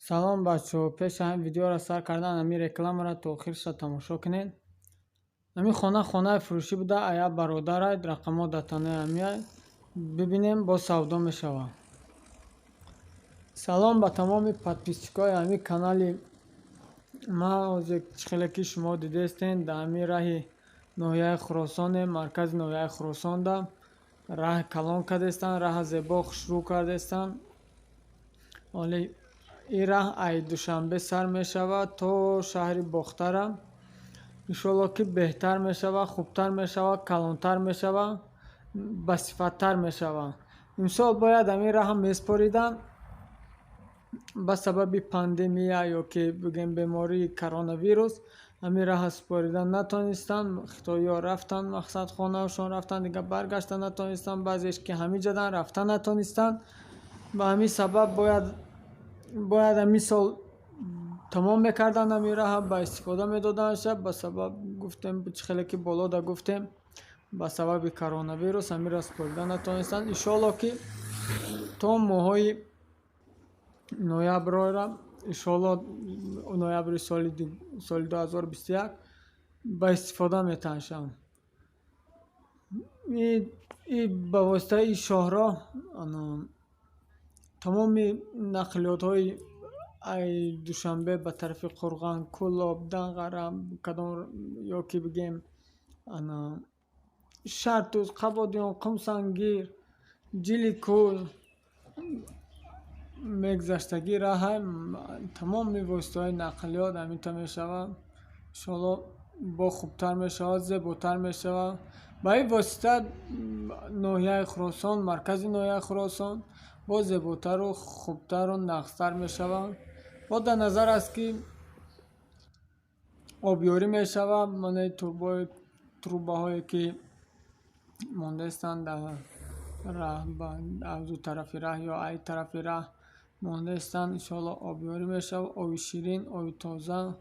салом бачаҳо, пеши ҳам видеоро сар кардан ҳамин рекламаро то охирша тамошо кунед. ҳамин хонаи фурӯшӣ буда, ая бародарайт, рақамо дар танои ҳамияй бибинем, бо савдо мешавад. Салом ба тамоми подписчикои ҳамин канали ман. ҳозир хеле ки шумо дидестен, дар ҳамин раҳи ноҳияи Хуросоне, маркази ноҳияи Хуросонда раҳ калон кардестан, раҳа зебо хушрӯ кардестан. оле ин раҳ ай душанбе сар мешавад то шаҳри Бохтара. иншоалло ки беҳтар мешавад, хубтар мешавад, калонтар мешавад, басифаттар мешавад. имсол бояд ҳамин раҳа меспоридам ба сабаби пандемия ё ки бигем бемории коронавирус. ҳамин раҳа споридан натонистанд. хитоиё рафтанд, мақсад хонаашон рафтанд, дига баргашта натонистанд, баъзеаш ки ҳамиҷадан рафта натонистанд. ба ҳамин сабаб бояд ҳамин сол тамом мекарданд ҳамин раҳа, ба истифода медоданша. Ба сабаб гуфтем хеле ки болода гуфтем, ба сабаби коронавирус ҳаминро спорида натонистанд. иншоалло ки то моҳои нояброра, иншоалло ноябри соли 2021 ба истифода метавонанд. ба воситаи шоҳроҳ тамоми нақлиётҳои ай душанбе ба тарафи Қурған, Кӯлоб, Данғара, кадом ё ки бигем Шартуз, Қабодиён, Қумсангир, Ҷиликӯл, мегзаштаги раҳа тамоми воситаҳои нақлиёт ҳаминта мешавад. иншоалло бо хубтар мешавад, зеботар мешавад. Ба ин восита ноҳияи Хуросон, маркази ноҳияи Хуросон бо зеботару хубтару нағзтар мешавад. бо дар назар аст ки обёрӣ мешавад. манаи трубаҳое ки мондаистанд дар раҳ, азу тарафи раҳ ё ай тарафи раҳ мондаистанд. иншоалло обёрӣ мешавад. оби ширин, оби тоза.